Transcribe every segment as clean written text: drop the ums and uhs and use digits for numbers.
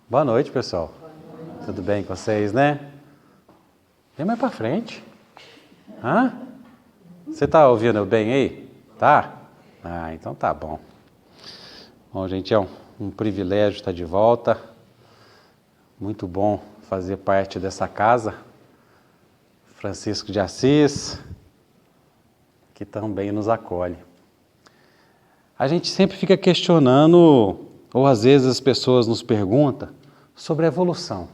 Boa noite, pessoal. Tudo bem com vocês, né? Vem mais pra frente. Hã? Você tá ouvindo eu bem aí? Tá? Ah, então tá bom. Bom, gente, é um privilégio estar de volta. Muito bom fazer parte dessa casa. Francisco de Assis, que também nos acolhe. A gente sempre fica questionando, ou às vezes as pessoas nos perguntam, sobre a evolução.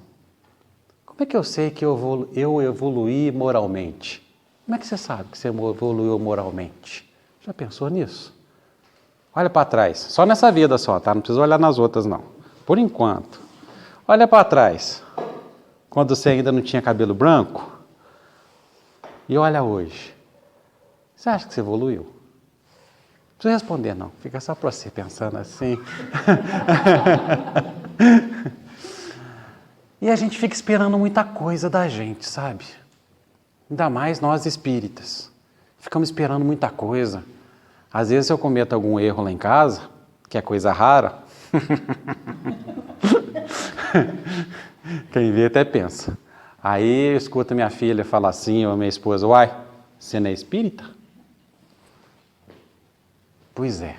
Como é que eu sei que eu evoluí moralmente? Como é que você sabe que você evoluiu moralmente? Já pensou nisso? Olha para trás, só nessa vida só, tá? Não precisa olhar nas outras não. Por enquanto. Olha para trás, quando você ainda não tinha cabelo branco, e olha hoje. Você acha que você evoluiu? Não precisa responder não, fica só para você pensando assim. E a gente fica esperando muita coisa da gente, sabe? Ainda mais nós espíritas. Ficamos esperando muita coisa. Às vezes eu cometo algum erro lá em casa, que é coisa rara. Quem vê até pensa. Aí eu escuto minha filha falar assim, ou minha esposa, uai, você não é espírita? Pois é.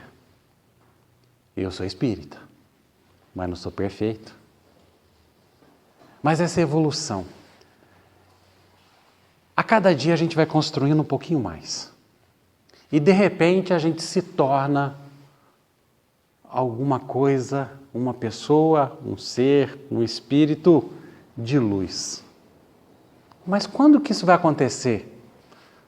Eu sou espírita, mas não sou perfeito. Mas essa evolução, a cada dia a gente vai construindo um pouquinho mais. E de repente a gente se torna alguma coisa, uma pessoa, um ser, um espírito de luz. Mas quando que isso vai acontecer?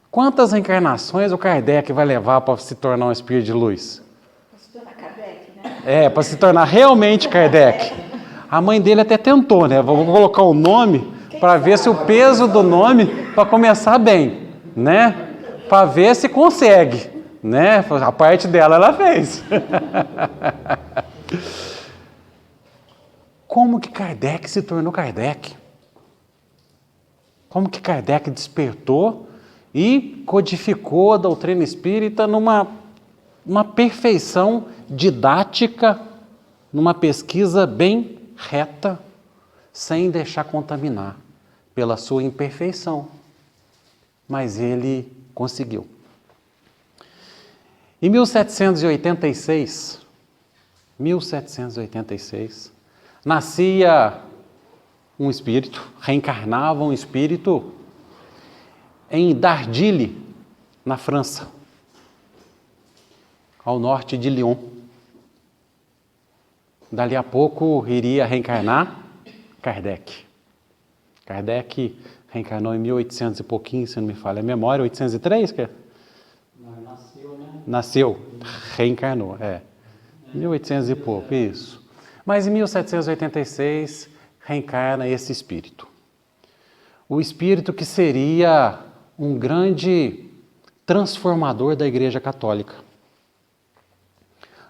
Quantas reencarnações o Kardec vai levar para se tornar um espírito de luz? Para se tornar Kardec, né? É, para se tornar realmente Kardec. A mãe dele até tentou, né? Vou colocar o nome para ver se o peso do nome, para começar bem, né? Para ver se consegue, né? A parte dela ela fez. Como que Kardec se tornou Kardec? Como que Kardec despertou e codificou a doutrina espírita numa perfeição didática, numa pesquisa bem reta, sem deixar contaminar pela sua imperfeição. Mas ele conseguiu. Em 1786, nascia um espírito, reencarnava um espírito em Dardilly, na França, ao norte de Lyon. Dali a pouco iria reencarnar Kardec. Kardec reencarnou em 1800 e pouquinho, se não me falha a memória, 803, que Nasceu, né? nasceu, reencarnou, 1800 e pouco, isso. Mas em 1786 reencarna esse espírito. O espírito que seria um grande transformador da Igreja Católica.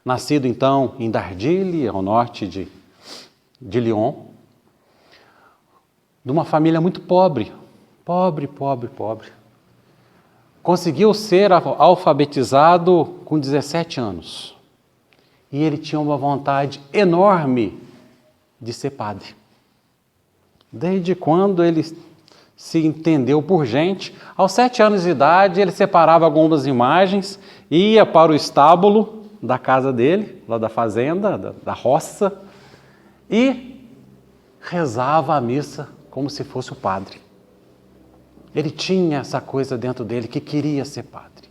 Nascido então em Dardilly, ao norte de Lyon, de uma família muito pobre. Conseguiu ser alfabetizado com 17 anos. E ele tinha uma vontade enorme de ser padre. Desde quando ele se entendeu por gente, aos 7 anos de idade ele separava algumas imagens, ia para o estábulo da casa dele, lá da fazenda, da roça, e rezava a missa como se fosse o padre. Ele tinha essa coisa dentro dele que queria ser padre.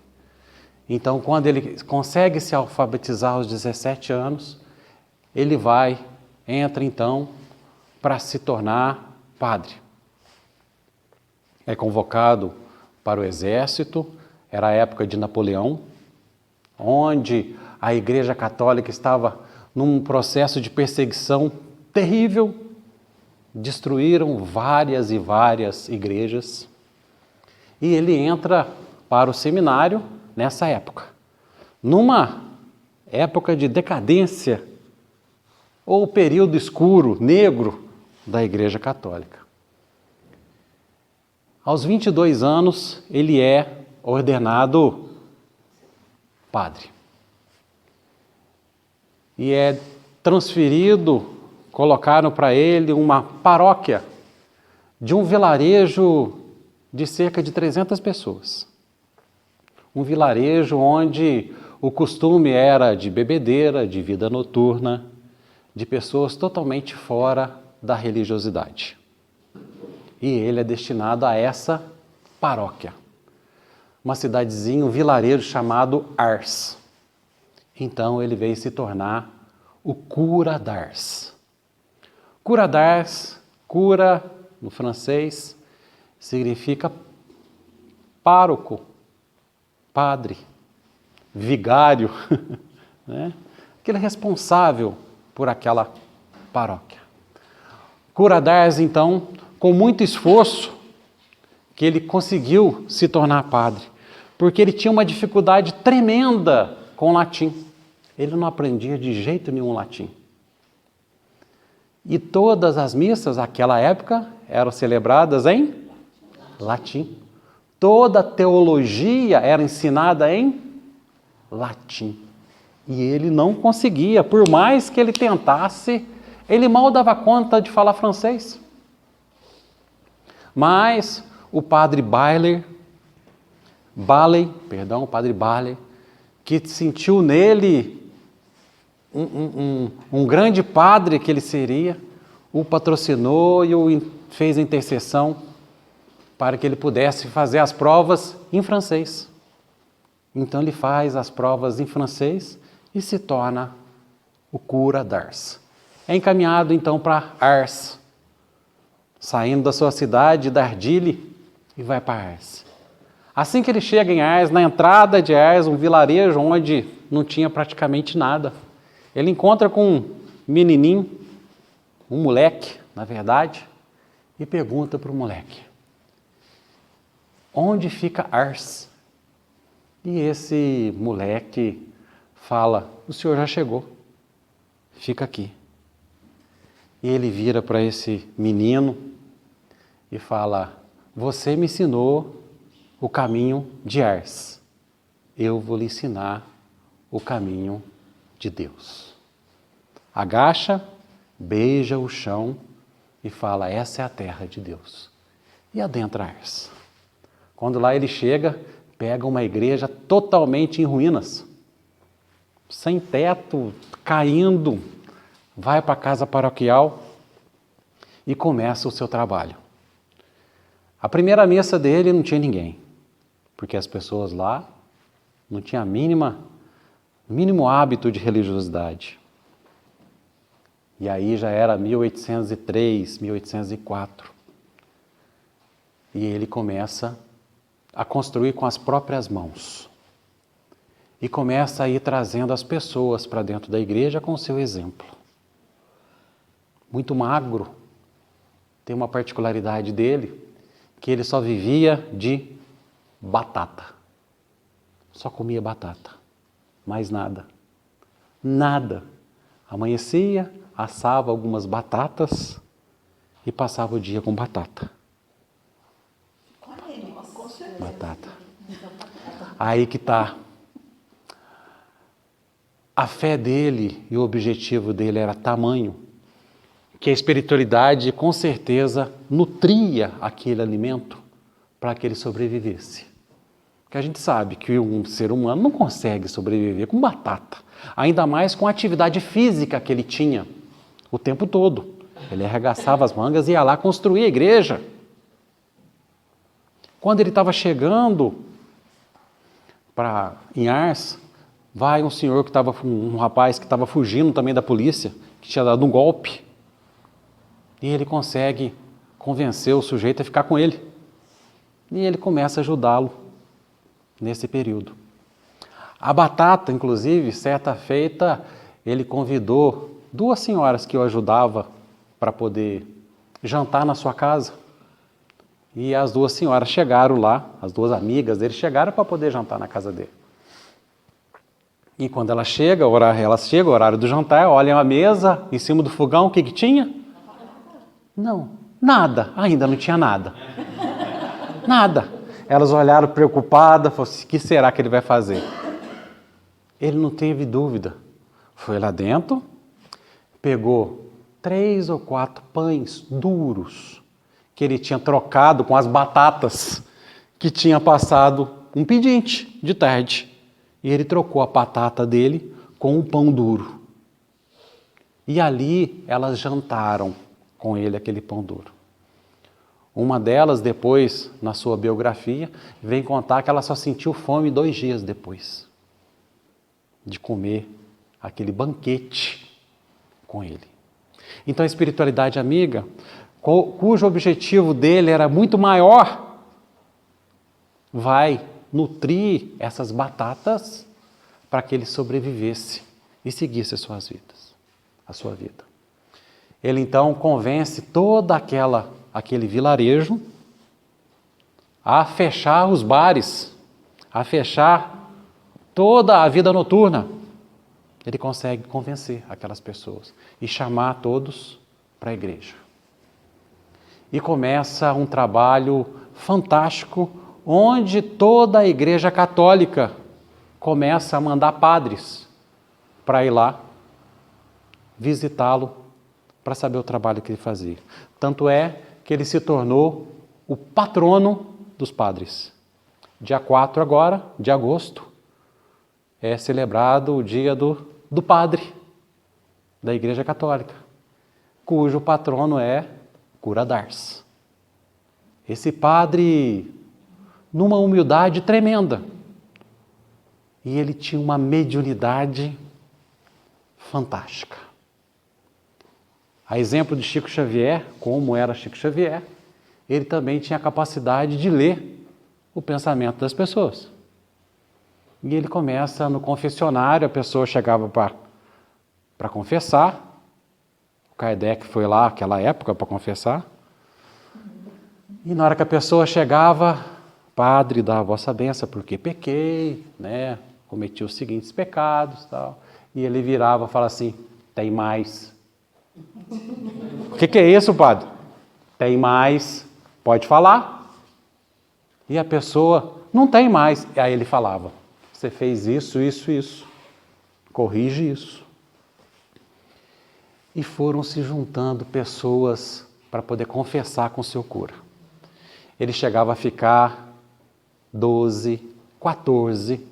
Então, quando ele consegue se alfabetizar aos 17 anos, ele entra então para se tornar padre. É convocado para o exército, era a época de Napoleão, onde a Igreja Católica estava num processo de perseguição terrível, destruíram várias e várias igrejas, e ele entra para o seminário nessa época, numa época de decadência, ou período escuro, negro, da Igreja Católica. Aos 22 anos, ele é ordenado padre. E é transferido colocaram para ele uma paróquia de um vilarejo de cerca de 300 pessoas. Um vilarejo onde o costume era de bebedeira, de vida noturna, de pessoas totalmente fora da religiosidade. E ele é destinado a essa paróquia. Uma cidadezinha, um vilarejo chamado Ars. Então ele veio se tornar o cura d'Ars. Cura d'Ars, cura no francês, significa pároco, padre, vigário, né? Aquele responsável por aquela paróquia. Cura d'Ars, então, com muito esforço, que ele conseguiu se tornar padre, porque ele tinha uma dificuldade tremenda com o latim. Ele não aprendia de jeito nenhum latim. E todas as missas, naquela época, eram celebradas em latim. Toda a teologia era ensinada em latim. E ele não conseguia, por mais que ele tentasse, ele mal dava conta de falar francês. Mas o padre Bailey, o padre Bailey, que sentiu nele um grande padre que ele seria, o patrocinou e o fez a intercessão para que ele pudesse fazer as provas em francês. Então ele faz as provas em francês e se torna o cura d'Ars. É encaminhado então para Ars, saindo da sua cidade, Dardilly, e vai para Ars. Assim que ele chega em Ars, na entrada de Ars, um vilarejo onde não tinha praticamente nada, ele encontra com um menininho, um moleque, na verdade, e pergunta para o moleque: onde fica Ars? E esse moleque fala: o senhor já chegou, fica aqui. E ele vira para esse menino e fala: você me ensinou o caminho de Ars, eu vou lhe ensinar o caminho de Deus. Agacha, beija o chão e fala: essa é a terra de Deus. E adentra Ars. Quando lá ele chega, pega uma igreja totalmente em ruínas, sem teto, caindo, vai para a casa paroquial e começa o seu trabalho. A primeira missa dele não tinha ninguém, porque as pessoas lá não tinham mínimo hábito de religiosidade. E aí já era 1803, 1804. E ele começa a construir com as próprias mãos. E começa a ir trazendo as pessoas para dentro da igreja com o seu exemplo. Muito magro. Tem uma particularidade dele, que ele só vivia de batata. Só comia batata. Mais nada. Nada. Amanhecia, assava algumas batatas e passava o dia com batata. Batata. Aí que está. A fé dele e o objetivo dele era tamanho que a espiritualidade com certeza nutria aquele alimento para que ele sobrevivesse. Porque a gente sabe que um ser humano não consegue sobreviver com batata, ainda mais com a atividade física que ele tinha o tempo todo. Ele arregaçava as mangas e ia lá construir a igreja. Quando ele estava chegando em Ars, vai um rapaz que estava fugindo também da polícia, que tinha dado um golpe, e ele consegue convencer o sujeito a ficar com ele. E ele começa a ajudá-lo nesse período. A batata, inclusive, certa feita, ele convidou 2 senhoras que o ajudavam para poder jantar na sua casa. E as 2 senhoras chegaram lá, as 2 amigas dele chegaram para poder jantar na casa dele. E quando ela chega, o horário do jantar, olham a mesa, em cima do fogão, o que tinha? Não, nada, ainda não tinha nada. Nada. Elas olharam preocupadas, falaram assim: o que será que ele vai fazer? Ele não teve dúvida. Foi lá dentro, pegou 3 ou 4 pães duros que ele tinha trocado com as batatas que tinha passado um pedinte de tarde. E ele trocou a batata dele com um pão duro. E ali elas jantaram com ele aquele pão duro. Uma delas, depois, na sua biografia, vem contar que ela só sentiu fome 2 dias depois de comer aquele banquete com ele. Então a espiritualidade amiga, cujo objetivo dele era muito maior, vai nutrir essas batatas para que ele sobrevivesse e seguisse a sua vida. Ele então convence toda aquele vilarejo a fechar os bares, a fechar toda a vida noturna. Ele consegue convencer aquelas pessoas e chamar todos para a igreja. E começa um trabalho fantástico, onde toda a igreja católica começa a mandar padres para ir lá visitá-lo para saber o trabalho que ele fazia. Tanto é que ele se tornou o patrono dos padres. Dia 4 agora, de agosto, é celebrado o dia do padre da Igreja Católica, cujo patrono é Cura d'Ars. Esse padre, numa humildade tremenda, e ele tinha uma mediunidade fantástica. A exemplo de Chico Xavier, como era Chico Xavier, ele também tinha a capacidade de ler o pensamento das pessoas. E ele começa no confessionário, a pessoa chegava para confessar, o Kardec foi lá naquela época para confessar, e na hora que a pessoa chegava, padre, dá a vossa bênção, porque pequei, né? Cometi os seguintes pecados, tal. E ele virava e falava assim, tem mais. O que é isso, padre? Tem mais, pode falar. E a pessoa, não tem mais. E aí ele falava, você fez isso, corrige isso. E foram se juntando pessoas para poder confessar com seu cura. Ele chegava a ficar 12, 14,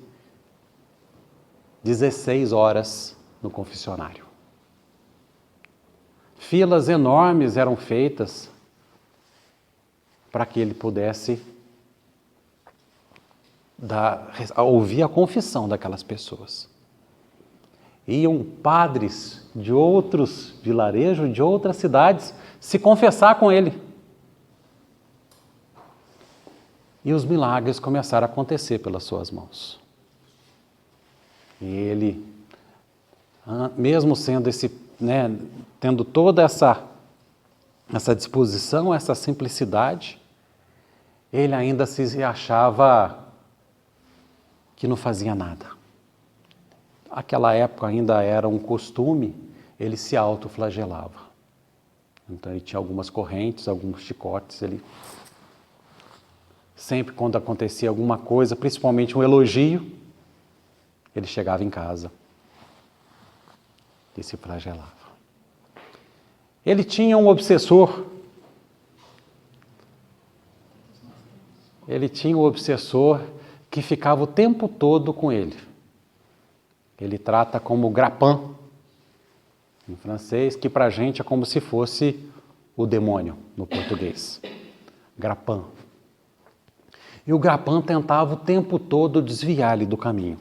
16 horas no confessionário. Filas enormes eram feitas para que ele pudesse ouvir a confissão daquelas pessoas. Iam padres de outros vilarejos, de outras cidades, se confessar com ele. E os milagres começaram a acontecer pelas suas mãos. E ele, mesmo sendo tendo toda essa disposição, essa simplicidade, ele ainda se achava que não fazia nada. Aquela época ainda era um costume, ele se autoflagelava. Então ele tinha algumas correntes, alguns chicotes, ele sempre quando acontecia alguma coisa, principalmente um elogio, ele chegava em casa e se flagelava. Ele tinha um obsessor. Ele tinha um obsessor que ficava o tempo todo com ele. Ele trata como grappin, em francês, que para a gente é como se fosse o demônio, no português. Grappin. E o grappin tentava o tempo todo desviar-lhe do caminho.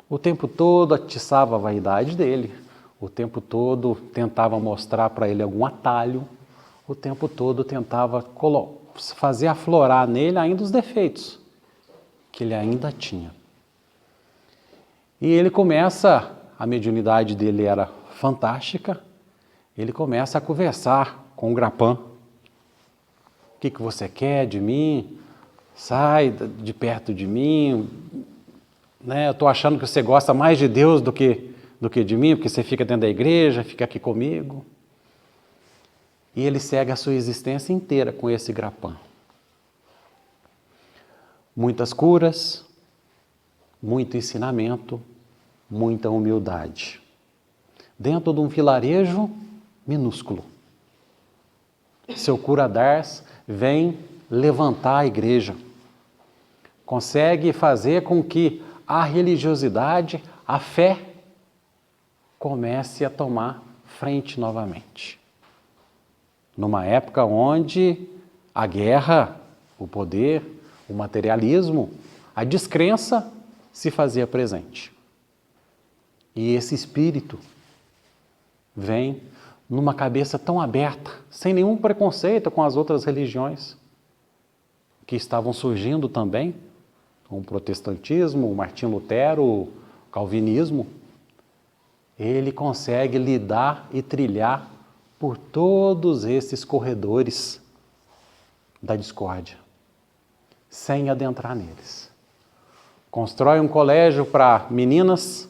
O tempo todo atiçava a vaidade dele, o tempo todo tentava mostrar para ele algum atalho, o tempo todo tentava fazer aflorar nele ainda os defeitos que ele ainda tinha. E ele começa, a mediunidade dele era fantástica, ele começa a conversar com o grappin. O que você quer de mim? Sai de perto de mim. Eu estou achando que você gosta mais de Deus do que de mim, porque você fica dentro da igreja, fica aqui comigo. E ele segue a sua existência inteira com esse grappin. Muitas curas, muito ensinamento, muita humildade. Dentro de um vilarejo minúsculo. Seu cura d'Ars vem levantar a igreja. Consegue fazer com que a religiosidade, a fé, comece a tomar frente novamente. Numa época onde a guerra, o poder, o materialismo, a descrença se fazia presente. E esse espírito vem numa cabeça tão aberta, sem nenhum preconceito com as outras religiões que estavam surgindo também, o protestantismo, o Martim Lutero, o calvinismo. Ele consegue lidar e trilhar por todos esses corredores da discórdia, sem adentrar neles. Constrói um colégio para meninas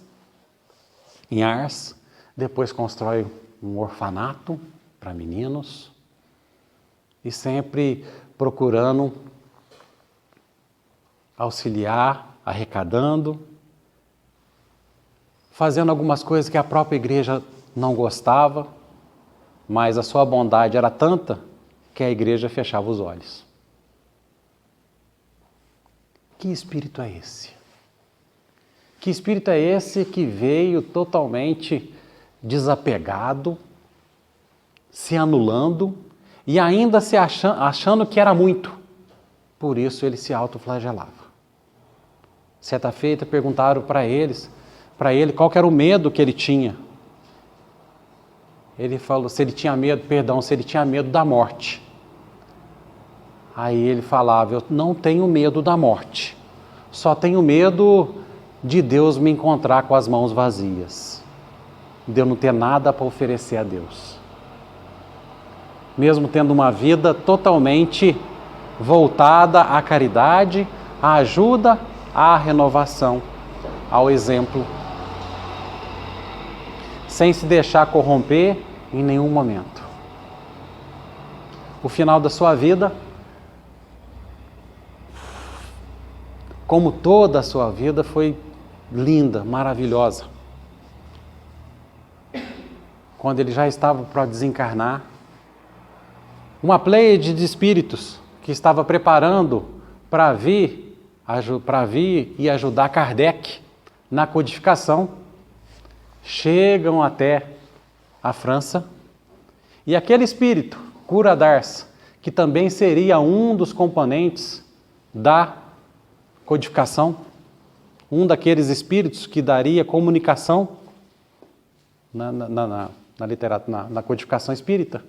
em Ars, depois constrói um orfanato para meninos, e sempre procurando auxiliar, arrecadando, fazendo algumas coisas que a própria igreja não gostava, mas a sua bondade era tanta que a igreja fechava os olhos. Que espírito é esse? Que espírito é esse que veio totalmente desapegado, se anulando e ainda se achando que era muito? Por isso ele se autoflagelava. Certa feita perguntaram para ele qual que era o medo que ele tinha. Ele falou se ele tinha medo da morte. Aí ele falava, eu não tenho medo da morte, só tenho medo de Deus me encontrar com as mãos vazias, de eu não ter nada para oferecer a Deus. Mesmo tendo uma vida totalmente voltada à caridade, à ajuda, à renovação, ao exemplo, sem se deixar corromper em nenhum momento. O final da sua vida, como toda a sua vida, foi linda, maravilhosa. Quando ele já estava para desencarnar, uma pleiade de espíritos que estava preparando para vir e ajudar Kardec na codificação, chegam até a França, e aquele espírito, Cura d'Ars, que também seria um dos componentes da codificação, um daqueles espíritos que daria comunicação na codificação espírita,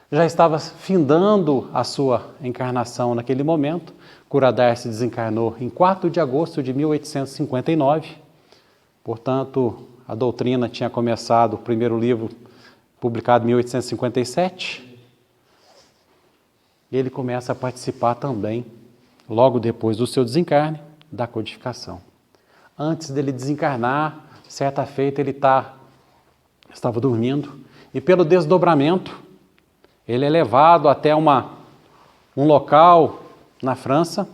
já estava findando a sua encarnação naquele momento. Cura d'Ars se desencarnou em 4 de agosto de 1859, portanto, a doutrina tinha começado, o primeiro livro publicado em 1857, e ele começa a participar também, logo depois do seu desencarne, da codificação. Antes dele desencarnar, certa feita ele estava dormindo, e pelo desdobramento, ele é levado até um local na França,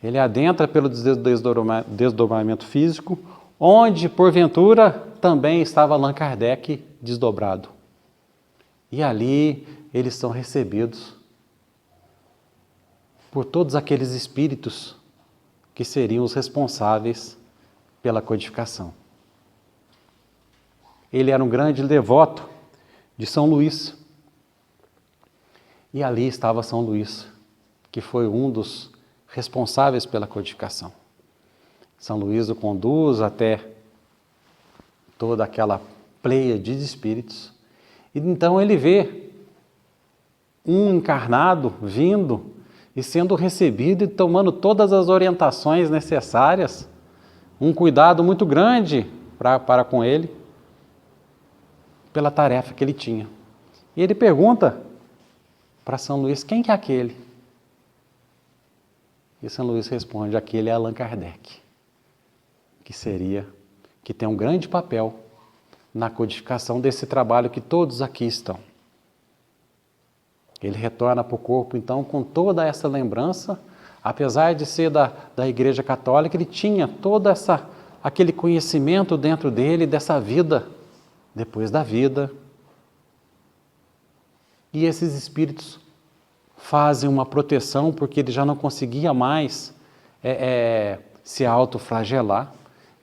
ele adentra pelo desdobramento físico, onde, porventura, também estava Allan Kardec desdobrado. E ali eles são recebidos por todos aqueles espíritos que seriam os responsáveis pela codificação. Ele era um grande devoto de São Luís. E ali estava São Luís, que foi um dos responsáveis pela codificação. São Luís o conduz até toda aquela pleiade de espíritos. E então ele vê um encarnado vindo e sendo recebido e tomando todas as orientações necessárias, um cuidado muito grande para com ele, pela tarefa que ele tinha. E ele pergunta para São Luís, quem que é aquele? E São Luís responde, aquele é Allan Kardec, que tem um grande papel na codificação desse trabalho que todos aqui estão. Ele retorna para o corpo, então, com toda essa lembrança, apesar de ser da Igreja Católica, ele tinha todo aquele conhecimento dentro dele, dessa vida depois da vida. E esses espíritos fazem uma proteção porque ele já não conseguia mais se autoflagelar.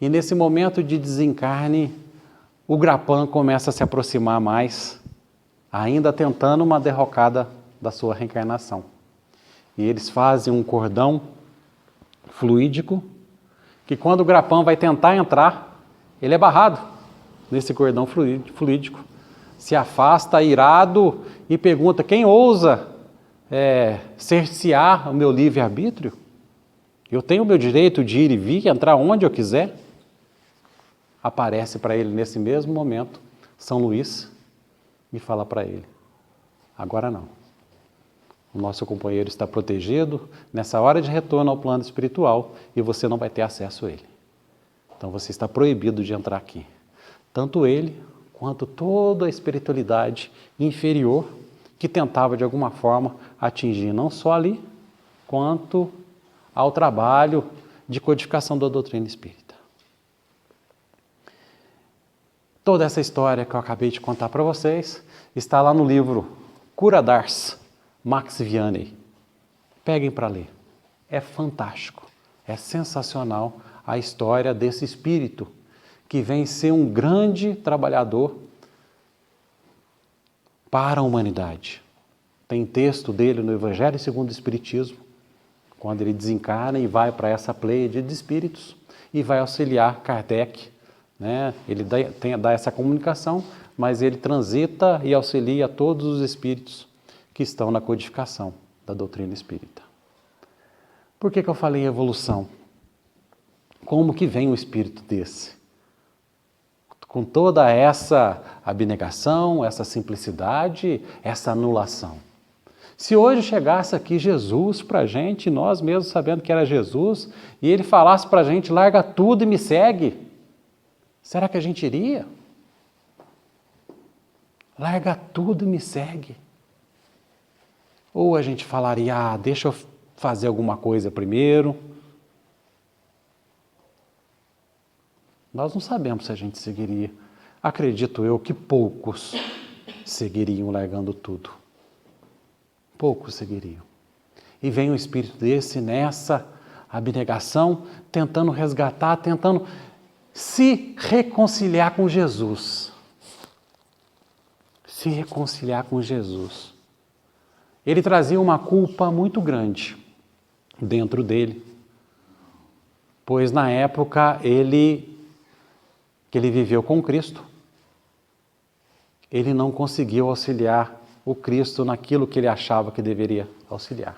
E nesse momento de desencarne, o Grapam começa a se aproximar mais, ainda tentando uma derrocada da sua reencarnação. E eles fazem um cordão fluídico, que quando o Grapam vai tentar entrar, ele é barrado nesse cordão fluídico, se afasta irado e pergunta: quem ousa cercear o meu livre-arbítrio? Eu tenho o meu direito de ir e vir, entrar onde eu quiser. Aparece para ele nesse mesmo momento São Luís e fala para ele: agora não. O nosso companheiro está protegido nessa hora de retorno ao plano espiritual e você não vai ter acesso a ele. Então você está proibido de entrar aqui. Tanto ele quanto toda a espiritualidade inferior que tentava de alguma forma atingir não só ali, quanto ao trabalho de codificação da doutrina espírita. Toda essa história que eu acabei de contar para vocês está lá no livro Cura d'Ars, Max Vianney. Peguem para ler. É fantástico, é sensacional a história desse espírito que vem ser um grande trabalhador para a humanidade. Tem texto dele no Evangelho segundo o Espiritismo, quando ele desencarna e vai para essa pleiade de espíritos e vai auxiliar Kardec. Ele dá essa comunicação, mas ele transita e auxilia todos os espíritos que estão na codificação da doutrina espírita. Por que eu falei em evolução? Como que vem um espírito desse? Com toda essa abnegação, essa simplicidade, essa anulação. Se hoje chegasse aqui Jesus para a gente, nós mesmos sabendo que era Jesus, e ele falasse para a gente: larga tudo e me segue, será que a gente iria? Larga tudo e me segue. Ou a gente falaria: deixa eu fazer alguma coisa primeiro. Nós não sabemos se a gente seguiria. Acredito eu que poucos seguiriam largando tudo. Poucos seguiriam. E vem um espírito desse nessa abnegação, tentando resgatar, tentando se reconciliar com Jesus. Se reconciliar com Jesus. Ele trazia uma culpa muito grande dentro dele, pois na época que ele viveu com Cristo, ele não conseguiu auxiliar o Cristo naquilo que ele achava que deveria auxiliar.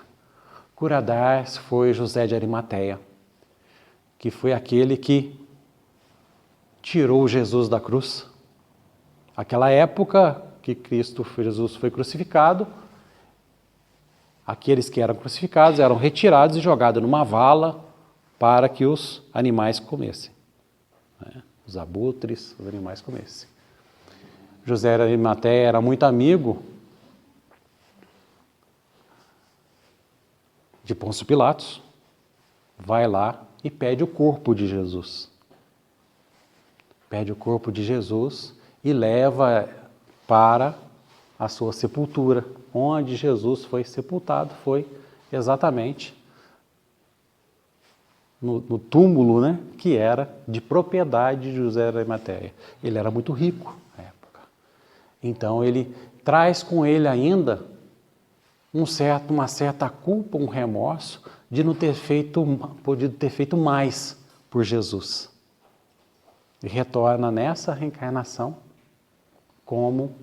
Cura d'Ars foi José de Arimateia, que foi aquele que tirou Jesus da cruz. Aquela época que Jesus foi crucificado, aqueles que eram crucificados eram retirados e jogados numa vala para que os animais comessem. Os abutres, os animais comessem. José de Arimateia era muito amigo de Pôncio Pilatos, vai lá e pede o corpo de Jesus. Pede o corpo de Jesus e leva para a sua sepultura. Onde Jesus foi sepultado foi exatamente no túmulo, que era de propriedade de José de Arimateia. Ele era muito rico na época. Então ele traz com ele ainda uma certa culpa, um remorso de não ter podido ter feito mais por Jesus. E retorna nessa reencarnação como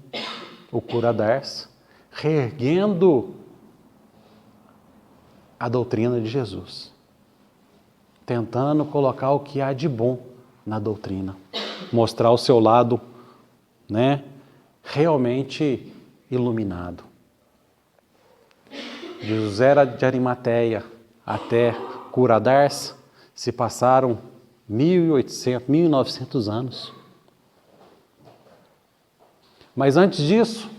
o Cura d'Ars, reerguendo a doutrina de Jesus, tentando colocar o que há de bom na doutrina, mostrar o seu lado, realmente iluminado. De José de Arimateia até Cura d'Ars se passaram 1900 anos. Mas antes disso,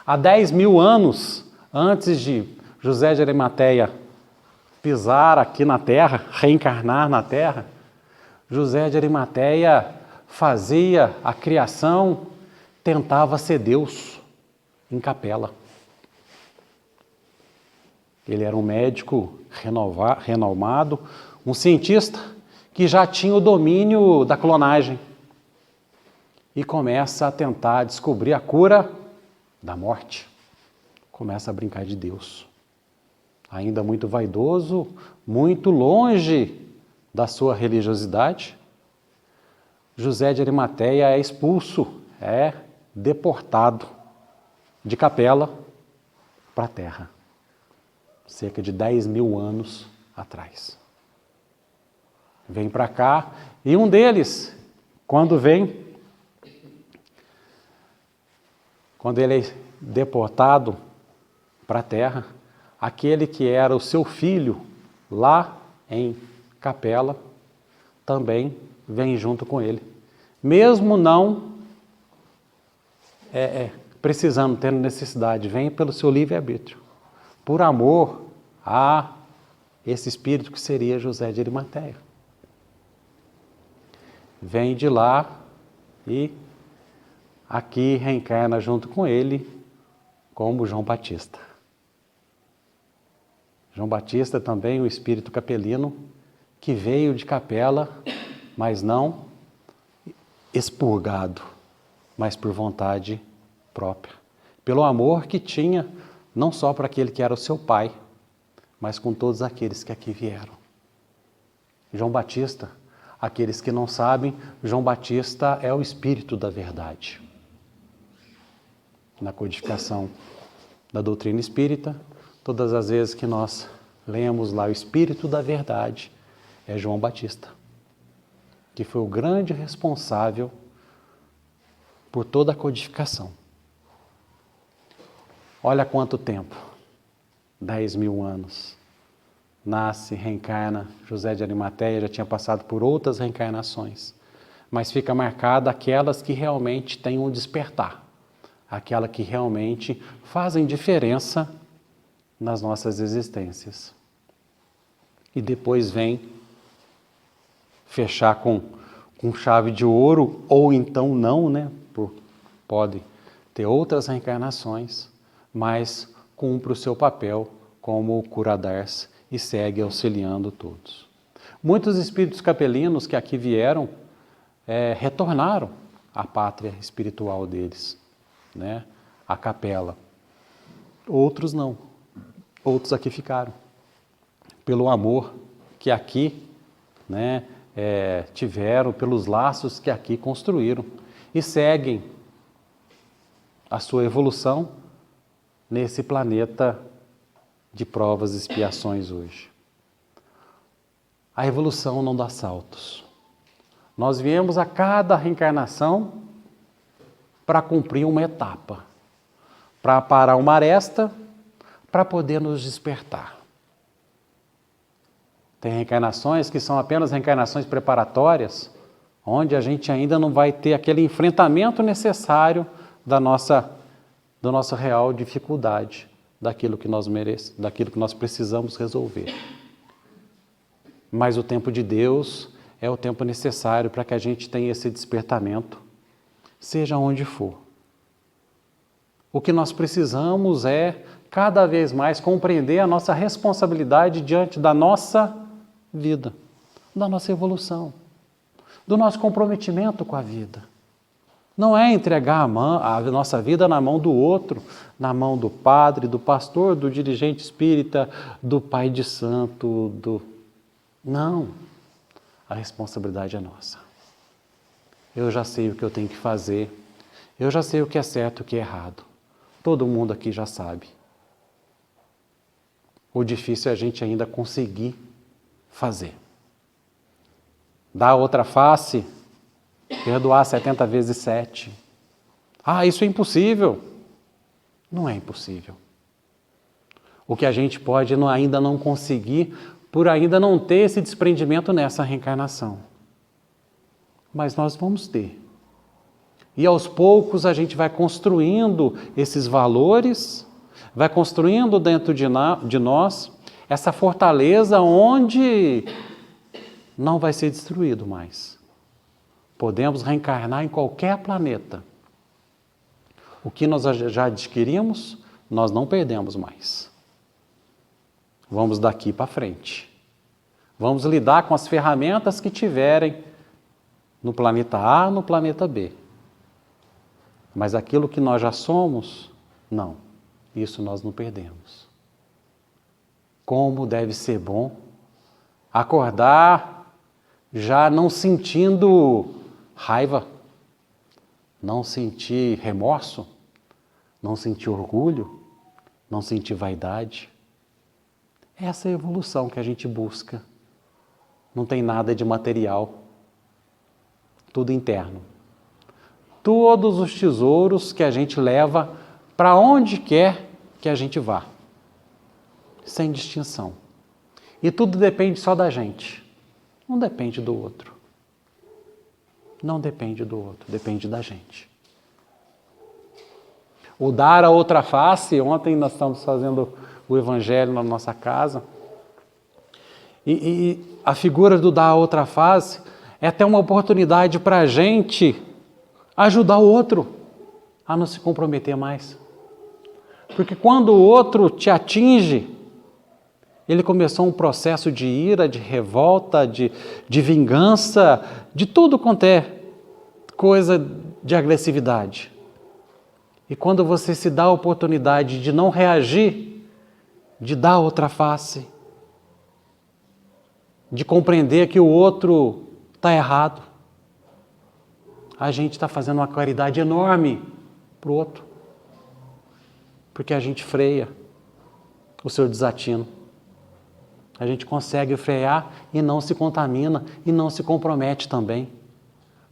há 10.000 anos antes de José de Arimateia pisar aqui na Terra, reencarnar na Terra, José de Arimateia fazia a criação tentava ser Deus em Capela. Ele era um médico renomado, um cientista que já tinha o domínio da clonagem e começa a tentar descobrir a cura da morte. Começa a brincar de Deus. Ainda muito vaidoso, muito longe da sua religiosidade, José de Arimateia é expulso, é deportado de Capela para a terra, cerca de 10.000 anos atrás. Vem para cá e um deles, quando ele é deportado para a terra, aquele que era o seu filho lá em Capela também vem junto com ele. Mesmo não precisando, tendo necessidade, vem pelo seu livre-arbítrio. Por amor a esse espírito que seria José de Arimateia. Vem de lá e aqui reencarna junto com ele como João Batista. João Batista também, o espírito capelino, que veio de Capela, mas não expurgado, mas por vontade própria. Pelo amor que tinha, não só para aquele que era o seu pai, mas com todos aqueles que aqui vieram. João Batista, aqueles que não sabem, João Batista é o espírito da verdade. Na codificação da doutrina espírita, todas as vezes que nós lemos lá o Espírito da Verdade, é João Batista, que foi o grande responsável por toda a codificação. Olha quanto tempo, 10.000 anos. Nasce, reencarna, José de Arimateia já tinha passado por outras reencarnações, mas fica marcada aquelas que realmente têm um despertar, aquelas que realmente fazem diferença nas nossas existências. E depois vem fechar com chave de ouro, ou então não, né? Pode ter outras reencarnações, mas cumpre o seu papel como curadars e segue auxiliando todos. Muitos espíritos capelinos que aqui vieram retornaram à pátria espiritual deles, né? A Capela. Outros não. Outros aqui ficaram, pelo amor que aqui, né, tiveram, pelos laços que aqui construíram, e seguem a sua evolução nesse planeta de provas e expiações hoje. A evolução não dá saltos. Nós viemos a cada reencarnação para cumprir uma etapa, para parar uma aresta, para poder nos despertar. Tem reencarnações que são apenas reencarnações preparatórias, onde a gente ainda não vai ter aquele enfrentamento necessário da nossa real dificuldade, daquilo que nós merecemos, daquilo que nós precisamos resolver. Mas o tempo de Deus é o tempo necessário para que a gente tenha esse despertamento, seja onde for. O que nós precisamos é cada vez mais compreender a nossa responsabilidade diante da nossa vida, da nossa evolução, do nosso comprometimento com a vida. Não é entregar a nossa vida na mão do outro, na mão do padre, do pastor, do dirigente espírita, do pai de santo, Não, a responsabilidade é nossa. Eu já sei o que eu tenho que fazer, eu já sei o que é certo e o que é errado. Todo mundo aqui já sabe. O difícil é a gente ainda conseguir fazer. Dar a outra face, perdoar 70 vezes 7. Isso é impossível. Não é impossível. O que a gente pode ainda não conseguir, por ainda não ter esse desprendimento nessa reencarnação. Mas nós vamos ter. E aos poucos a gente vai construindo esses valores, vai construindo dentro de nós essa fortaleza onde não vai ser destruído mais. Podemos reencarnar em qualquer planeta, O que nós já adquirimos, nós não perdemos mais. Vamos daqui para frente. Vamos lidar com as ferramentas que tiverem no planeta A, no planeta B. Mas aquilo que nós já somos, não. Isso nós não perdemos. Como deve ser bom acordar já não sentindo raiva, não sentir remorso, não sentir orgulho, não sentir vaidade. Essa é a evolução que a gente busca. Não tem nada de material. Tudo interno. Todos os tesouros que a gente leva para onde quer que a gente vá. Sem distinção. E tudo depende só da gente. Não depende do outro. Não depende do outro, depende da gente. O dar a outra face, ontem nós estamos fazendo o evangelho na nossa casa, e a figura do dar a outra face é até uma oportunidade para a gente ajudar o outro a não se comprometer mais. Porque quando o outro te atinge, ele começou um processo de ira, de revolta, de vingança, de tudo quanto é coisa de agressividade. E quando você se dá a oportunidade de não reagir, de dar outra face, de compreender que o outro está errado, a gente está fazendo uma caridade enorme para o outro. Porque a gente freia o seu desatino. A gente consegue frear e não se contamina e não se compromete também.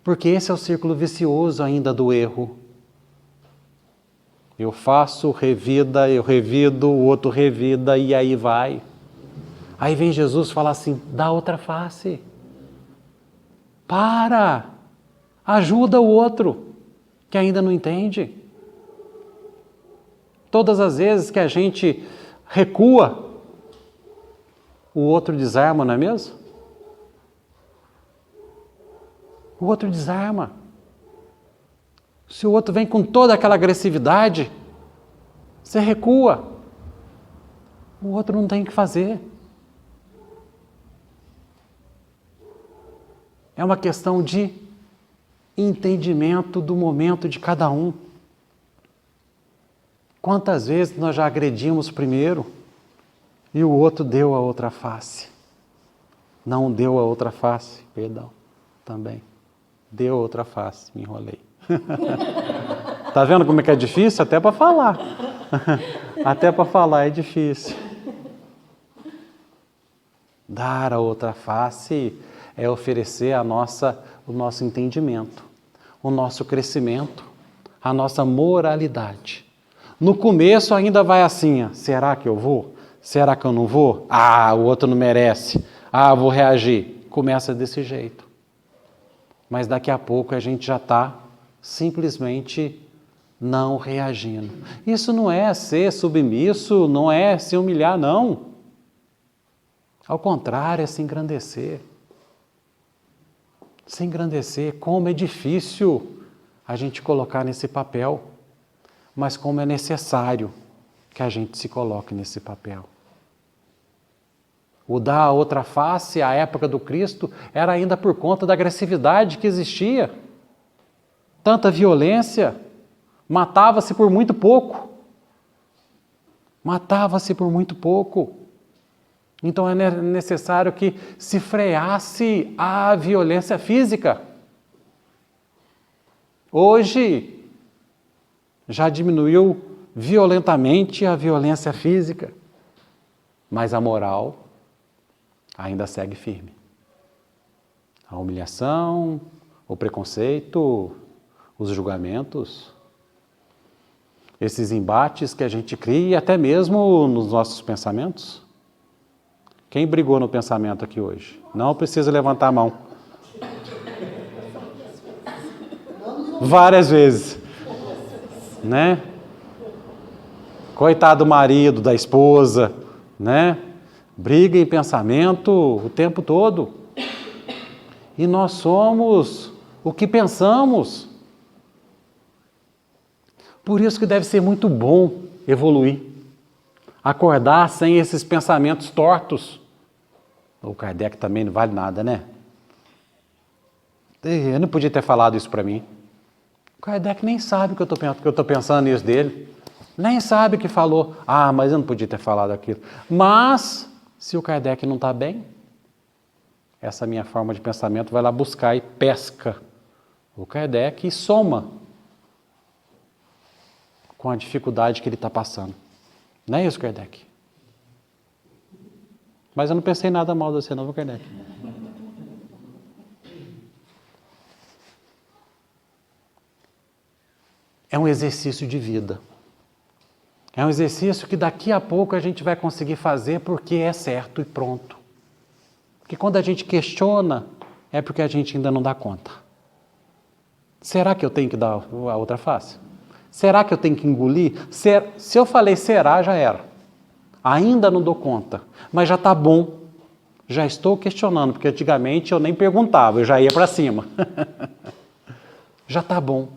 Porque esse é o círculo vicioso ainda do erro. Eu faço, revida, eu revido, o outro revida e aí vai. Aí vem Jesus falar assim, dá outra face. Para! Ajuda o outro que ainda não entende. Todas as vezes que a gente recua, o outro desarma, não é mesmo? O outro desarma. Se o outro vem com toda aquela agressividade, você recua. O outro não tem o que fazer. É uma questão de entendimento do momento de cada um. Quantas vezes nós já agredimos primeiro e o outro deu a outra face? Não deu a outra face, perdão, também. Deu a outra face, me enrolei. Tá vendo como é que é difícil? Até para falar. Até para falar é difícil. Dar a outra face é oferecer o nosso entendimento, o nosso crescimento, a nossa moralidade. No começo ainda vai assim, será que eu vou? Será que eu não vou? Ah, o outro não merece. Ah, vou reagir. Começa desse jeito. Mas daqui a pouco a gente já está simplesmente não reagindo. Isso não é ser submisso, não é se humilhar, não. Ao contrário, é se engrandecer. Se engrandecer, como é difícil a gente colocar nesse papel, mas como é necessário que a gente se coloque nesse papel. O dar a outra face, à época do Cristo, era ainda por conta da agressividade que existia. Tanta violência, matava-se por muito pouco. Mataava-se por muito pouco. Então é necessário que se freasse a violência física. Hoje, já diminuiu violentamente a violência física, mas a moral ainda segue firme. A humilhação, o preconceito, os julgamentos, esses embates que a gente cria, até mesmo nos nossos pensamentos. Quem brigou no pensamento aqui hoje? Não precisa levantar a mão. Várias vezes. Né? Coitado do marido, da esposa, né? Briga em pensamento o tempo todo. E nós somos o que pensamos. Por isso que deve ser muito bom evoluir. Acordar sem esses pensamentos tortos. O Kardec também não vale nada, né? Eu não podia ter falado isso para mim. O Kardec nem sabe que eu estou pensando nisso dele. Nem sabe que falou. Ah, mas eu não podia ter falado aquilo. Mas, se o Kardec não está bem, essa minha forma de pensamento vai lá buscar e pesca o Kardec e soma com a dificuldade que ele está passando. Não é isso, Kardec? Mas eu não pensei nada mal de você não, Kardec. É um exercício de vida. É um exercício que daqui a pouco a gente vai conseguir fazer porque é certo e pronto. Porque quando a gente questiona, é porque a gente ainda não dá conta. Será que eu tenho que dar a outra face? Será que eu tenho que engolir? Se eu falei será, já era. Ainda não dou conta, mas já está bom. Já estou questionando, porque antigamente eu nem perguntava, eu já ia para cima. Já está bom.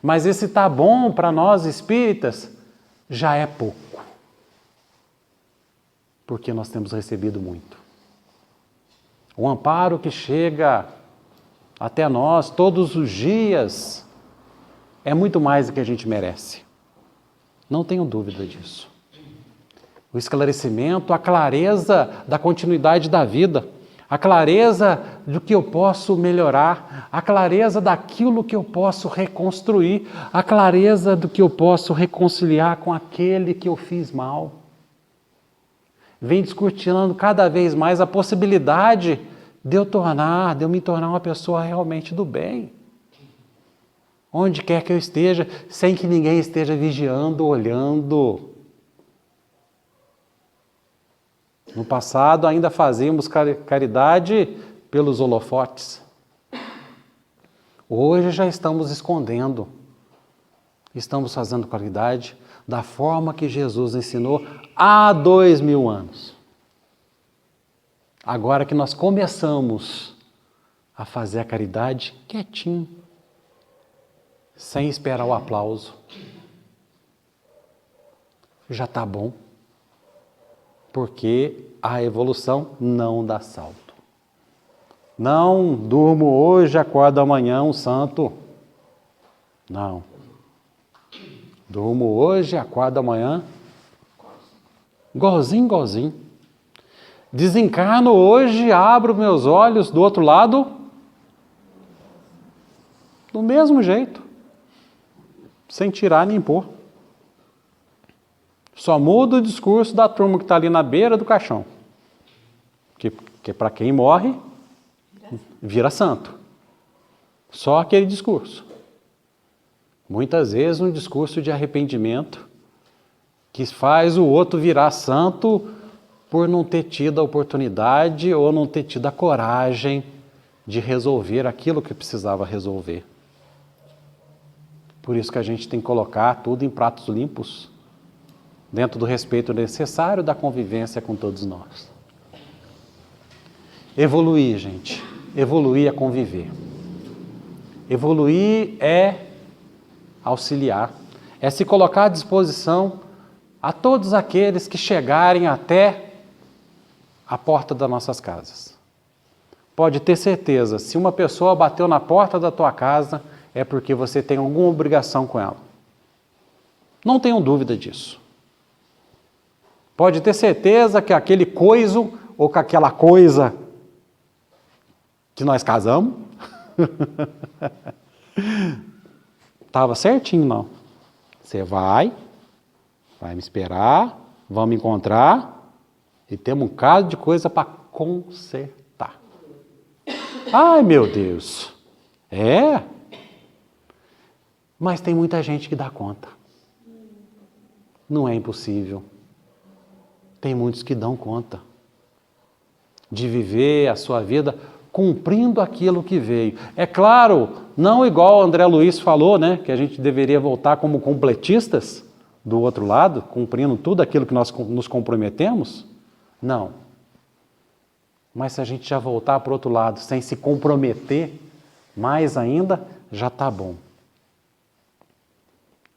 Mas esse tá bom para nós espíritas já é pouco. Porque nós temos recebido muito. O amparo que chega até nós todos os dias é muito mais do que a gente merece. Não tenho dúvida disso. O esclarecimento, a clareza da continuidade da vida, a clareza do que eu posso melhorar, a clareza daquilo que eu posso reconstruir, a clareza do que eu posso reconciliar com aquele que eu fiz mal. Vem descortinando cada vez mais a possibilidade de eu me tornar uma pessoa realmente do bem. Onde quer que eu esteja, sem que ninguém esteja vigiando, olhando. No passado ainda fazíamos caridade pelos holofotes. Hoje já estamos escondendo. Estamos fazendo caridade da forma que Jesus ensinou há 2000 anos. Agora que nós começamos a fazer a caridade quietinho, sem esperar o aplauso, já está bom. Porque a evolução não dá salto. Não durmo hoje, acordo amanhã um santo. Não. Durmo hoje, acordo amanhã igualzinho. Desencarno hoje, abro meus olhos do outro lado do mesmo jeito. Sem tirar nem pôr. Só muda o discurso da turma que está ali na beira do caixão. Que para quem morre, vira santo. Só aquele discurso. Muitas vezes um discurso de arrependimento que faz o outro virar santo por não ter tido a oportunidade ou não ter tido a coragem de resolver aquilo que precisava resolver. Por isso que a gente tem que colocar tudo em pratos limpos, dentro do respeito necessário da convivência com todos nós. Evoluir, gente. Evoluir é conviver. Evoluir é auxiliar. É se colocar à disposição a todos aqueles que chegarem até a porta das nossas casas. Pode ter certeza, se uma pessoa bateu na porta da tua casa, é porque você tem alguma obrigação com ela. Não tenham dúvida disso. Pode ter certeza que aquele coiso ou com aquela coisa que nós casamos estava certinho, não. Você vai me esperar, vamos encontrar e temos um caso de coisa para consertar. Ai, meu Deus! É? Mas tem muita gente que dá conta. Não é impossível. Tem muitos que dão conta de viver a sua vida cumprindo aquilo que veio. É claro, não igual o André Luiz falou, né, que a gente deveria voltar como completistas do outro lado, cumprindo tudo aquilo que nós nos comprometemos. Não. Mas se a gente já voltar para o outro lado sem se comprometer mais ainda, já está bom.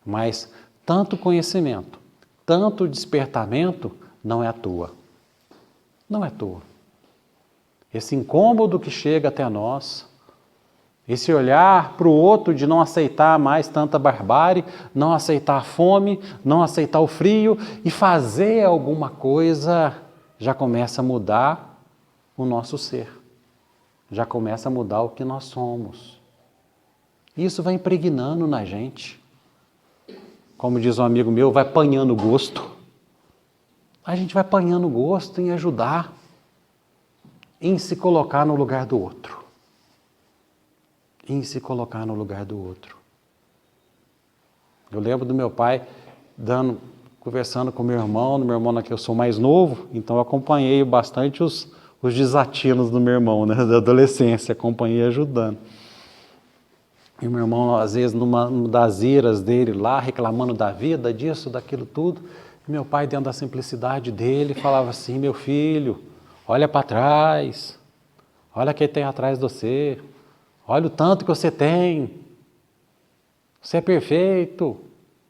Mas tanto conhecimento, tanto despertamento não é à toa. Não é à toa. Esse incômodo que chega até nós, esse olhar para o outro de não aceitar mais tanta barbárie, não aceitar a fome, não aceitar o frio e fazer alguma coisa, já começa a mudar o nosso ser. Já começa a mudar o que nós somos. Isso vai impregnando na gente. Como diz um amigo meu, vai apanhando gosto. A gente vai apanhando gosto em ajudar, em se colocar no lugar do outro. Em se colocar no lugar do outro. Eu lembro do meu pai conversando com meu irmão que eu sou mais novo, então eu acompanhei bastante os desatinos do meu irmão, né, da adolescência, acompanhei ajudando. E meu irmão, às vezes, numa das iras dele lá, reclamando da vida, disso, daquilo tudo, e meu pai, dentro da simplicidade dele, falava assim: meu filho, olha para trás, olha quem tem atrás de você, olha o tanto que você tem, você é perfeito,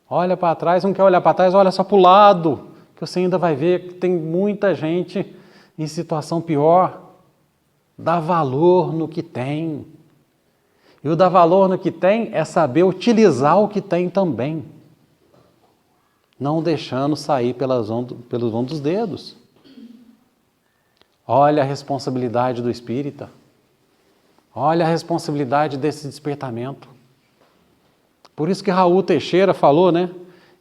olha para trás, não quer olhar para trás, olha só para o lado, que você ainda vai ver que tem muita gente em situação pior. Dá valor no que tem. E o dar valor no que tem é saber utilizar o que tem também. Não deixando sair pelos vão dos dedos. Olha a responsabilidade do espírita. Olha a responsabilidade desse despertamento. Por isso que Raul Teixeira falou, né?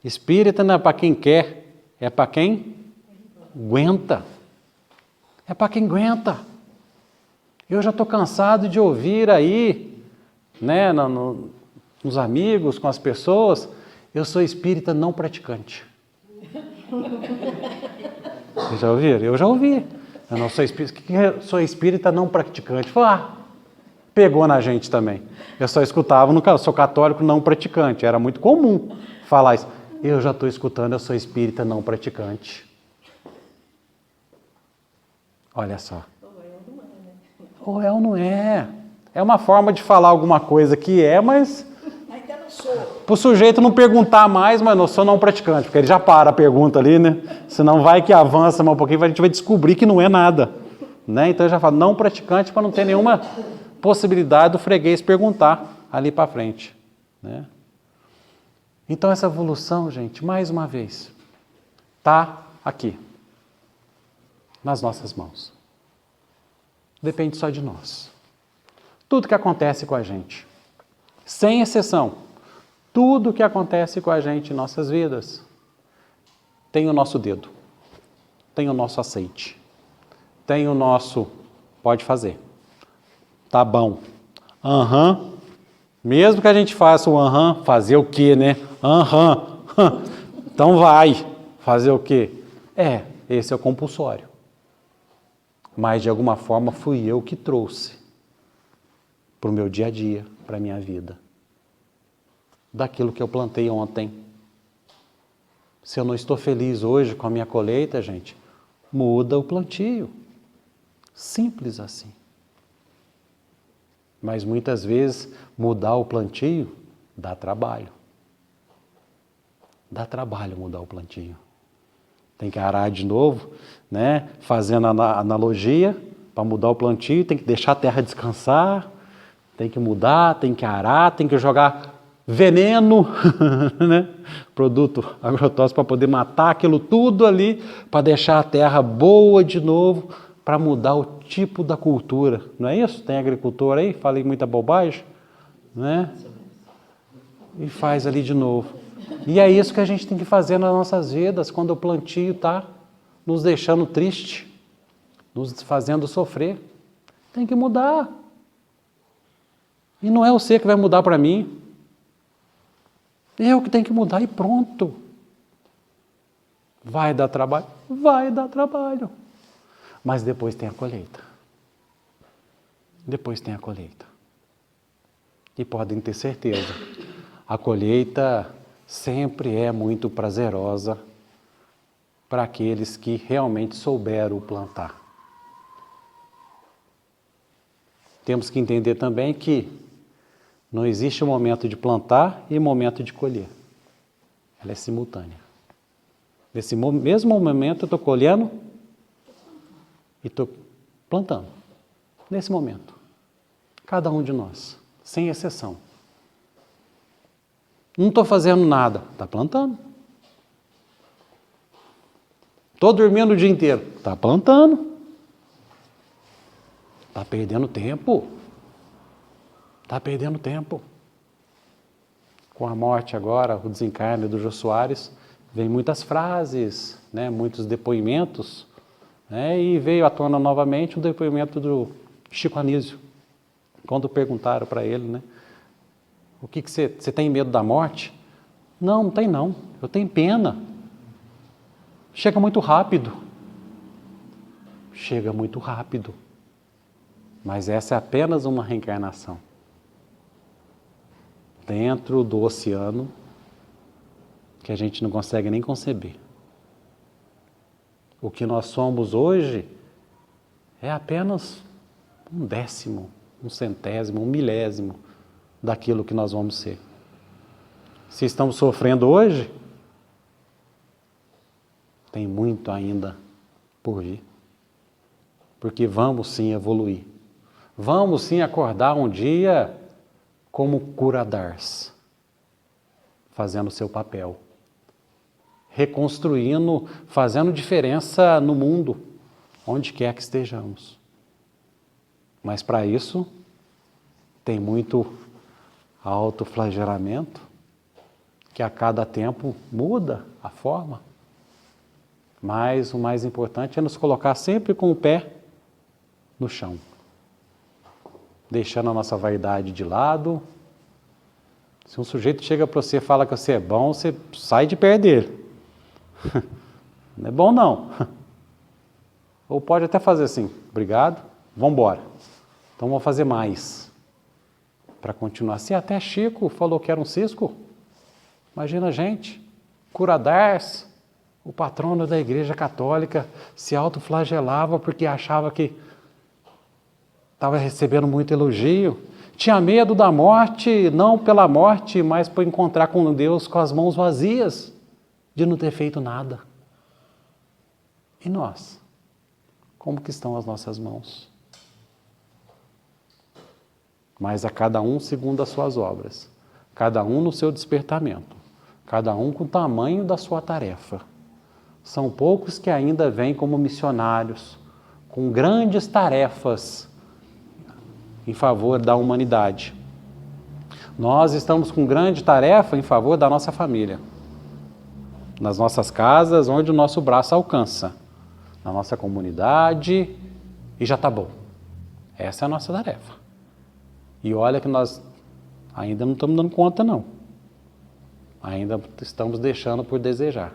Espírita não é para quem quer, é para quem aguenta. É para quem aguenta. Eu já estou cansado de ouvir aí, né, nos amigos, com as pessoas, eu sou espírita não praticante. Vocês já ouviram? Eu já ouvi. Eu não sou espírita. O que é sou espírita não praticante? Pegou na gente também. Eu só escutava, sou católico não praticante. Era muito comum falar isso. Eu já estou escutando, eu sou espírita não praticante. Olha só. Ou é ou não é. É uma forma de falar alguma coisa que é, mas ainda não sou. para o sujeito não perguntar mais, mas eu sou não praticante, porque ele já para a pergunta ali, né? Senão vai que avança mais um pouquinho, a gente vai descobrir que não é nada. Né? Então eu já falo não praticante para não ter nenhuma possibilidade do freguês perguntar ali para frente. Né? Então essa evolução, gente, mais uma vez, está aqui, nas nossas mãos. Depende só de nós. Tudo que acontece com a gente, sem exceção, tudo que acontece com a gente em nossas vidas, tem o nosso dedo, tem o nosso aceite, tem o nosso pode fazer, tá bom, mesmo que a gente faça o fazer o quê, né? Então vai, fazer o quê? Esse é o compulsório. Mas de alguma forma fui eu que trouxe para o meu dia a dia, para a minha vida. Daquilo que eu plantei ontem. Se eu não estou feliz hoje com a minha colheita, gente, muda o plantio. Simples assim. Mas muitas vezes mudar o plantio dá trabalho. Dá trabalho mudar o plantio. Tem que arar de novo, né? Fazendo a analogia, para mudar o plantio, tem que deixar a terra descansar, tem que mudar, tem que arar, tem que jogar veneno, né? Produto agrotóxico para poder matar aquilo tudo ali, para deixar a terra boa de novo, para mudar o tipo da cultura. Não é isso? Tem agricultor aí? Falei muita bobagem, né? E faz ali de novo. E é isso que a gente tem que fazer nas nossas vidas, quando o plantio está nos deixando triste, nos fazendo sofrer. Tem que mudar. E não é você que vai mudar para mim. Eu que tenho que mudar e pronto. Vai dar trabalho? Vai dar trabalho. Mas depois tem a colheita. Depois tem a colheita. E podem ter certeza, a colheita sempre é muito prazerosa para aqueles que realmente souberam plantar. Temos que entender também que não existe um momento de plantar e momento de colher. ela é simultânea. Nesse mesmo momento eu estou colhendo e estou plantando. Nesse momento. Cada um de nós, sem exceção. Não estou fazendo nada, está plantando. Estou dormindo o dia inteiro, está plantando. Está perdendo tempo. Está perdendo tempo. Com a morte agora, o desencarne do Jô Soares, vem muitas frases, né, muitos depoimentos, né, e veio à tona novamente o depoimento do Chico Anísio, quando perguntaram para ele, né, o que você tem medo da morte? Não, não tem não, eu tenho pena. Chega muito rápido. Chega muito rápido. Mas essa é apenas uma reencarnação. Dentro do oceano que a gente não consegue nem conceber. O que nós somos hoje é apenas um décimo, um centésimo, um milésimo daquilo que nós vamos ser. Se estamos sofrendo hoje, tem muito ainda por vir. Porque vamos sim evoluir. Vamos sim acordar um dia como Curadars, fazendo o seu papel. Reconstruindo, fazendo diferença no mundo, onde quer que estejamos. Mas para isso, tem muito autoflagelamento, que a cada tempo muda a forma. Mas o mais importante é nos colocar sempre com o pé no chão. Deixando a nossa vaidade de lado. Se um sujeito chega para você e fala que você é bom, você sai de perto dele. Não é bom não. Ou pode até fazer assim, obrigado, vamos embora. Então vamos fazer mais. Para continuar. Se até Chico falou que era um cisco, imagina a gente, Curadars, o patrono da Igreja Católica, se autoflagelava porque achava que estava recebendo muito elogio, tinha medo da morte, não pela morte, mas por encontrar com Deus com as mãos vazias, de não ter feito nada. E nós? Como que estão as nossas mãos? Mas a cada um segundo as suas obras, cada um no seu despertamento, cada um com o tamanho da sua tarefa. São poucos que ainda vêm como missionários, com grandes tarefas em favor da humanidade. Nós estamos com grande tarefa em favor da nossa família. Nas nossas casas, onde o nosso braço alcança. Na nossa comunidade, e já está bom. Essa é a nossa tarefa. E olha que nós ainda não estamos dando conta, não. Ainda estamos deixando por desejar.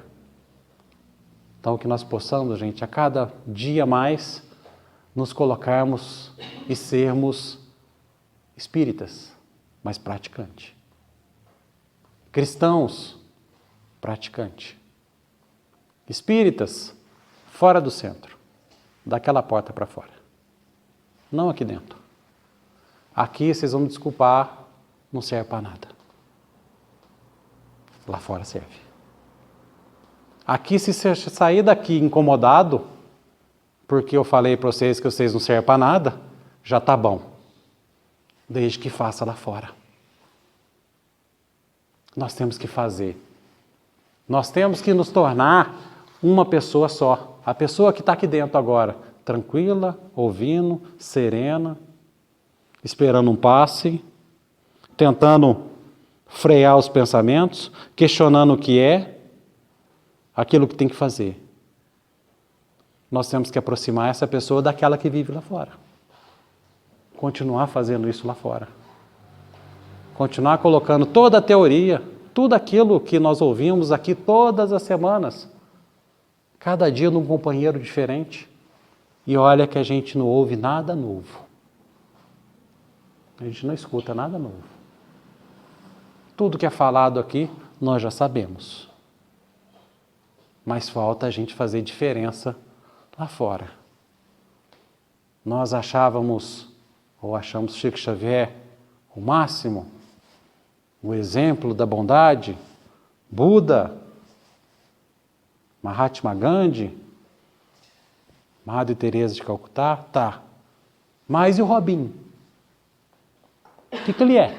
Então, que nós possamos, gente, a cada dia mais, nos colocarmos e sermos espíritas, mas praticantes. Cristãos, praticantes. Espíritas, fora do centro, daquela porta para fora. Não aqui dentro. Aqui, vocês vão me desculpar, não serve para nada. Lá fora serve. Aqui, se você sair daqui incomodado, porque eu falei para vocês que vocês não servem para nada, já está bom. Desde que faça lá fora. Nós temos que fazer. Nós temos que nos tornar uma pessoa só. A pessoa que está aqui dentro agora, tranquila, ouvindo, serena, esperando um passe, tentando frear os pensamentos, questionando o que é, aquilo que tem que fazer. Nós temos que aproximar essa pessoa daquela que vive lá fora. Continuar fazendo isso lá fora. Continuar colocando toda a teoria, tudo aquilo que nós ouvimos aqui todas as semanas. Cada dia num companheiro diferente. E olha que a gente não ouve nada novo. A gente não escuta nada novo. Tudo que é falado aqui, nós já sabemos. Mas falta a gente fazer diferença lá fora. Nós achávamos, ou achamos Chico Xavier o máximo, o exemplo da bondade, Buda, Mahatma Gandhi, Madre Teresa de Calcutá, tá. Mas e o Robinho? O que ele é?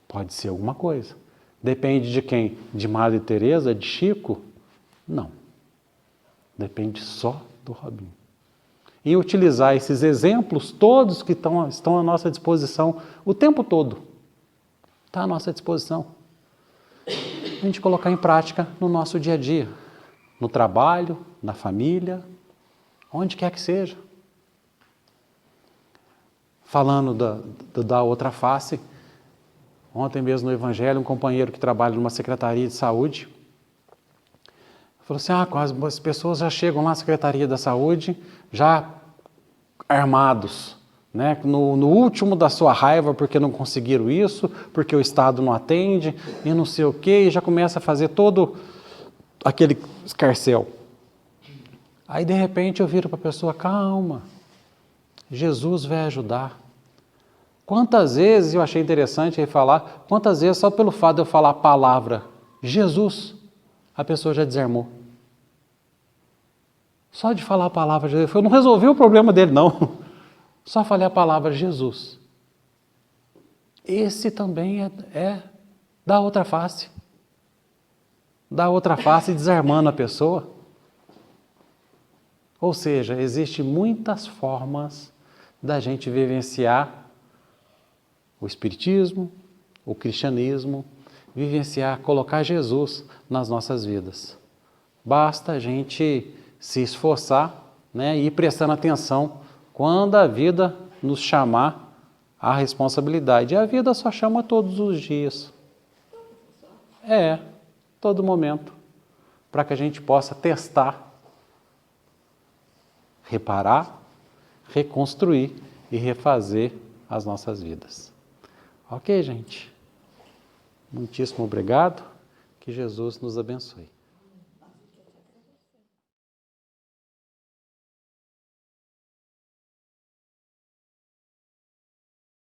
Pode ser alguma coisa. Depende de quem? De Madre Teresa, de Chico? Não. Depende só do Robinho. E utilizar esses exemplos todos que estão à nossa disposição o tempo todo. Está à nossa disposição. A gente colocar em prática no nosso dia a dia. No trabalho, na família, onde quer que seja. Falando da outra face, ontem mesmo no Evangelho, um companheiro que trabalha numa secretaria de saúde, falou assim, as pessoas já chegam lá na Secretaria da Saúde, já armados, né? No último da sua raiva, porque não conseguiram isso, porque o Estado não atende, e não sei o quê, e já começa a fazer todo aquele escarcéu. Aí, de repente, eu viro para a pessoa, calma, Jesus vai ajudar. Quantas vezes, eu achei interessante ele falar, quantas vezes só pelo fato de eu falar a palavra Jesus, a pessoa já desarmou. Só de falar a palavra Jesus, eu não resolvi o problema dele, não. Só falei a palavra Jesus. Esse também é da outra face. Da outra face, desarmando a pessoa. Ou seja, existem muitas formas da gente vivenciar o Espiritismo, o Cristianismo, vivenciar, colocar Jesus nas nossas vidas. Basta a gente se esforçar, né, e ir prestando atenção quando a vida nos chamar à responsabilidade. E a vida só chama todos os dias. Todo momento. Para que a gente possa testar, reparar, reconstruir e refazer as nossas vidas. Ok, gente? Muitíssimo obrigado. Que Jesus nos abençoe.